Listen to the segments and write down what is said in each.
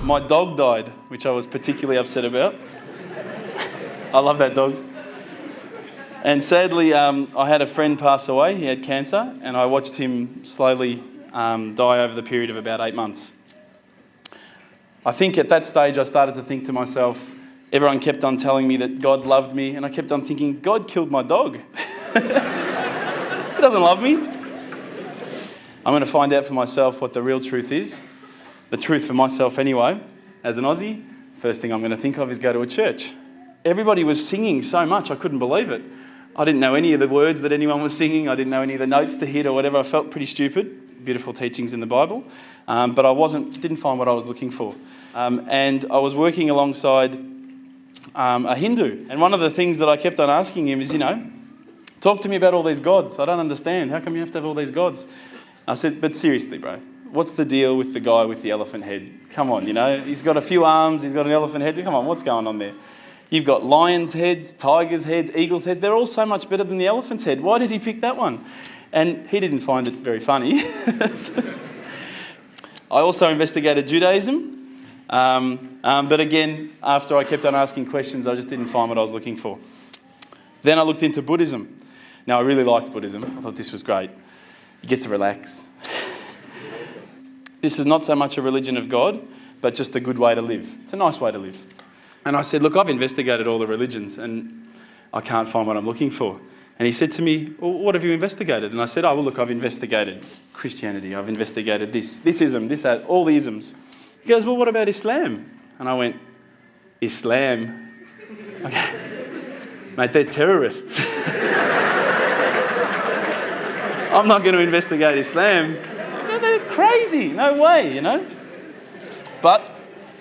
My dog died, which I was particularly upset about. I love that dog. And sadly, I had a friend pass away. He had cancer, and I watched him slowly die over the period of about 8 months. I think at that stage I started to think to myself, everyone kept on telling me that God loved me, and I kept on thinking, God killed my dog. He doesn't love me. I'm going to find out for myself what the real truth is. The truth for myself anyway, as an Aussie, first thing I'm going to think of is go to a church. Everybody was singing so much, I couldn't believe it. I didn't know any of the words that anyone was singing. I didn't know any of the notes to hit or whatever. I felt pretty stupid. Beautiful teachings in the Bible. But I didn't find what I was looking for. And I was working alongside a Hindu. And one of the things that I kept on asking him is, talk to me about all these gods. I don't understand. How come you have to have all these gods? I said, but seriously, bro, what's the deal with the guy with the elephant head? Come on, he's got a few arms, he's got an elephant head. Come on, what's going on there? You've got lions' heads, tigers' heads, eagles' heads. They're all so much better than the elephant's head. Why did he pick that one? And he didn't find it very funny. I also investigated Judaism. But again, after I kept on asking questions, I just didn't find what I was looking for. Then I looked into Buddhism. Now, I really liked Buddhism. I thought this was great. You get to relax. This is not so much a religion of God, but just a good way to live. It's a nice way to live. And I said, look, I've investigated all the religions and I can't find what I'm looking for. And he said to me, well, what have you investigated? And I said, oh, well, look, I've investigated Christianity. I've investigated this ism, this, that, all the isms. He goes, well, what about Islam? And I went, Islam? Okay. Mate, they're terrorists. I'm not going to investigate Islam. No, they're crazy. No way, But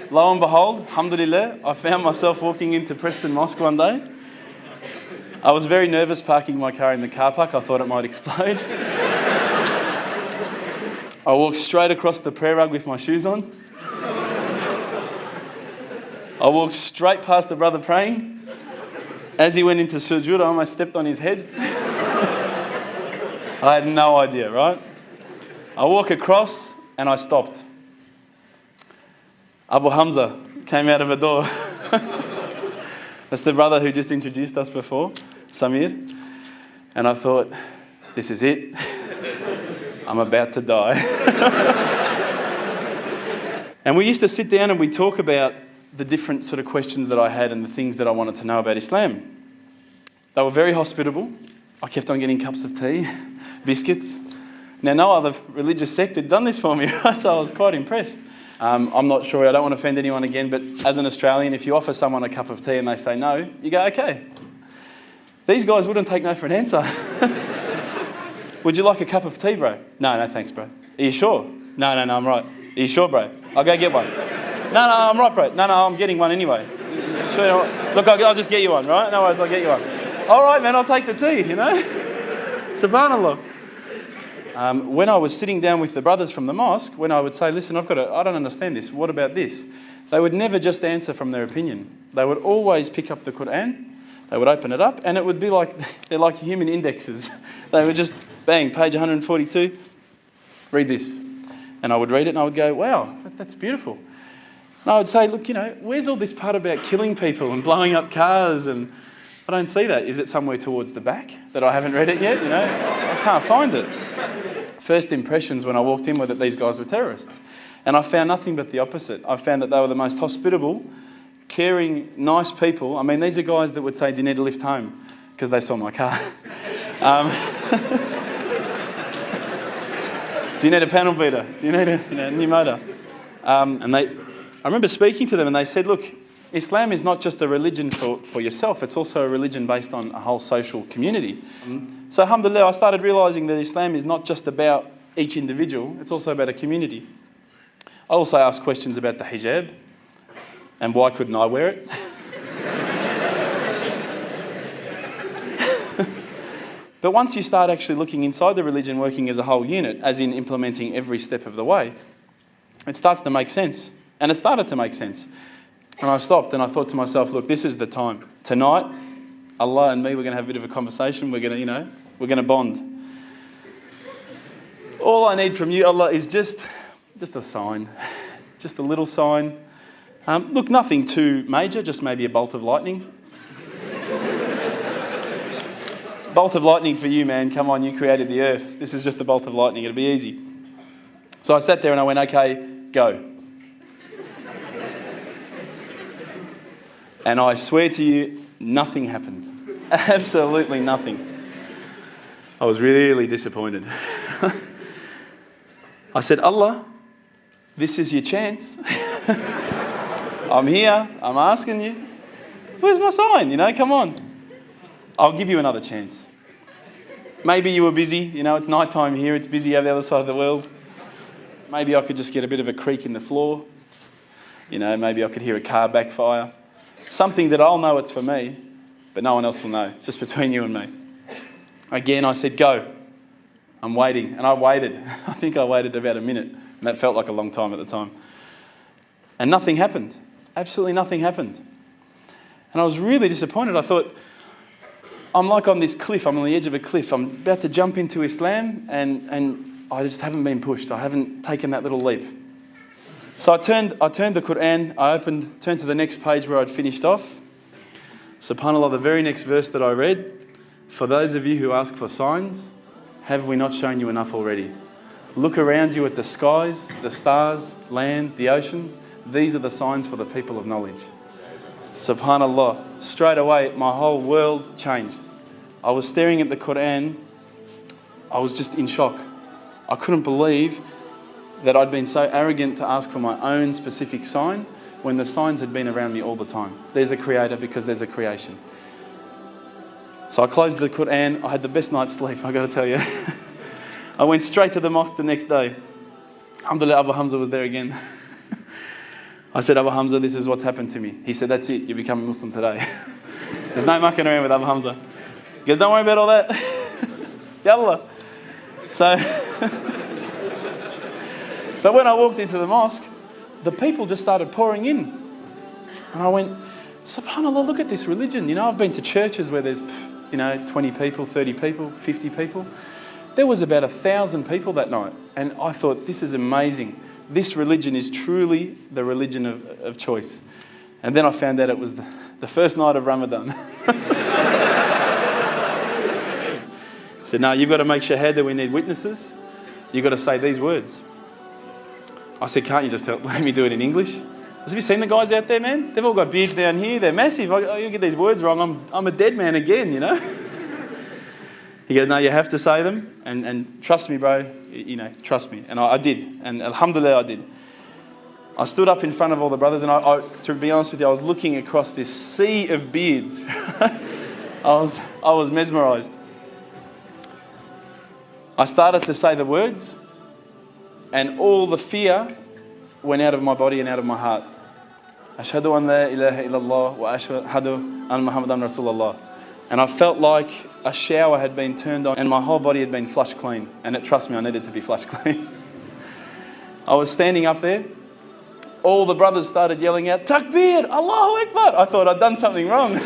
lo and behold, alhamdulillah, I found myself walking into Preston Mosque one day. I was very nervous parking my car in the car park. I thought it might explode. I walked straight across the prayer rug with my shoes on. I walked straight past the brother praying. As he went into sujood, I almost stepped on his head. I had no idea, right? I walk across and I stopped. Abu Hamza came out of a door. That's the brother who just introduced us before, Samir. And I thought, this is it. I'm about to die. And we used to sit down and we'd talk about the different sort of questions that I had and the things that I wanted to know about Islam. They were very hospitable. I kept on getting cups of tea, biscuits. Now, no other religious sect had done this for me, right? So I was quite impressed. I'm not sure, I don't want to offend anyone again, but as an Australian, if you offer someone a cup of tea and they say no, you go, okay. These guys wouldn't take no for an answer. Would you like a cup of tea, bro? No, thanks, bro. Are you sure? No, I'm right. Are you sure, bro? I'll go get one. No, I'm right, bro. No, I'm getting one anyway. Sure, look, I'll just get you one, right? No worries, I'll get you one. All right, man, I'll take the tea, Subhanallah. When I was sitting down with the brothers from the mosque, when I would say, listen, I don't understand this. What about this? They would never just answer from their opinion. They would always pick up the Quran. They would open it up and it would be like, they're like human indexes. They would just, bang, page 142, read this. And I would read it and I would go, wow, that's beautiful. And I would say, look, where's all this part about killing people and blowing up cars? And I don't see that. Is it somewhere towards the back that I haven't read it yet? I can't find it. First impressions when I walked in were that these guys were terrorists. And I found nothing but the opposite. I found that they were the most hospitable, caring, nice people. I mean, these are guys that would say, do you need a lift home? Because they saw my car. Do you need a panel beater? Do you need a new motor? I remember speaking to them and they said, look, Islam is not just a religion for yourself, it's also a religion based on a whole social community. So alhamdulillah, I started realising that Islam is not just about each individual, it's also about a community. I also asked questions about the hijab and why couldn't I wear it? But once you start actually looking inside the religion, working as a whole unit, as in implementing every step of the way, it starts to make sense. And it started to make sense. And I stopped and I thought to myself, look, this is the time. Tonight, Allah and me, we're going to have a bit of a conversation. We're going to bond. All I need from you, Allah, is just a sign. Just a little sign. Look, nothing too major, just maybe a bolt of lightning. Bolt of lightning for you, man. Come on, you created the earth. This is just a bolt of lightning. It'll be easy. So I sat there and I went, okay, go. And I swear to you, nothing happened. Absolutely nothing. I was really disappointed. I said, Allah, this is your chance. I'm here. I'm asking you. Where's my sign? Come on. I'll give you another chance. Maybe you were busy. It's night time here. It's busy over the other side of the world. Maybe I could just get a bit of a creak in the floor. Maybe I could hear a car backfire. Something that I'll know it's for me, but no one else will know. It's just between you and me. Again, I said, go. I'm waiting. And I waited. I think I waited about a minute. And that felt like a long time at the time. And nothing happened. Absolutely nothing happened. And I was really disappointed. I thought, I'm like on this cliff. I'm on the edge of a cliff. I'm about to jump into Islam and I just haven't been pushed. I haven't taken that little leap. So I turned the Quran. I turned to the next page where I'd finished off. SubhanAllah, the very next verse that I read, for those of you who ask for signs, have we not shown you enough already? Look around you at the skies, the stars, land, the oceans. These are the signs for the people of knowledge. SubhanAllah. Straight away, my whole world changed. I was staring at the Quran. I was just in shock. I couldn't believe that I'd been so arrogant to ask for my own specific sign when the signs had been around me all the time. There's a creator because there's a creation. So I closed the Quran. I had the best night's sleep, I got to tell you. I went straight to the mosque the next day. Alhamdulillah, Abu Hamza was there again. I said, Abu Hamza, this is what's happened to me. He said, that's it, you become a Muslim today. There's no mucking around with Abu Hamza. He goes, don't worry about all that. Yallah. So, but when I walked into the mosque, the people just started pouring in. And I went, SubhanAllah, look at this religion. I've been to churches where there's, 20 people, 30 people, 50 people. There was about 1,000 people that night. And I thought, this is amazing. This religion is truly the religion of choice. And then I found out it was the first night of Ramadan. I said, no, you've got to make shahada, we need witnesses. You've got to say these words. I said, can't you just let me do it in English? I said, have you seen the guys out there, man? They've all got beards down here. They're massive. You get these words wrong, I'm a dead man again, He goes, no, you have to say them. And trust me, bro, trust me. And I did. And alhamdulillah, I did. I stood up in front of all the brothers and I, to be honest with you, I was looking across this sea of beards. I was mesmerized. I started to say the words and all the fear went out of my body and out of my heart. Ashhadu an la ilaha illallah wa ashhadu an Muhammadan Rasulullah. And I felt like a shower had been turned on and my whole body had been flushed clean. And trust me, I needed to be flushed clean. I was standing up there. All the brothers started yelling out, Takbir, Allahu Akbar. I thought I'd done something wrong.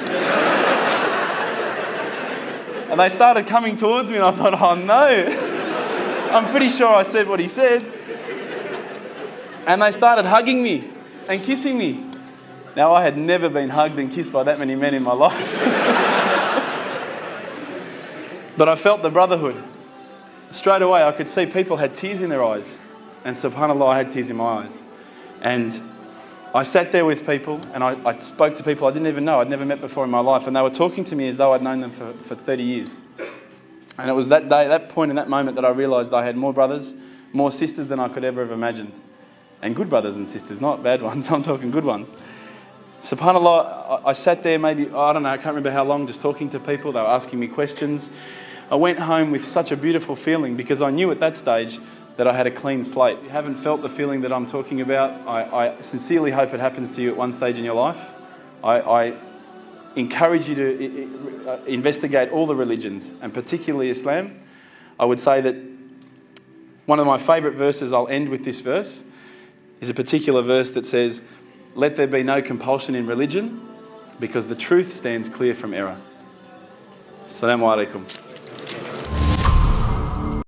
And they started coming towards me and I thought, oh no. I'm pretty sure I said what he said. And they started hugging me and kissing me. Now, I had never been hugged and kissed by that many men in my life. But I felt the brotherhood. Straight away, I could see people had tears in their eyes. And subhanAllah, I had tears in my eyes. And I sat there with people and I spoke to people I didn't even know, I'd never met before in my life. And they were talking to me as though I'd known them for 30 years. And it was that day, that point in that moment that I realised I had more brothers, more sisters than I could ever have imagined. And good brothers and sisters, not bad ones, I'm talking good ones. SubhanAllah, I sat there maybe, I don't know, I can't remember how long, just talking to people. They were asking me questions. I went home with such a beautiful feeling because I knew at that stage that I had a clean slate. If you haven't felt the feeling that I'm talking about, I sincerely hope it happens to you at one stage in your life. I encourage you to investigate all the religions, and particularly Islam. I would say that one of my favourite verses, I'll end with this verse, is a particular verse that says, let there be no compulsion in religion because the truth stands clear from error. Assalamu alaikum.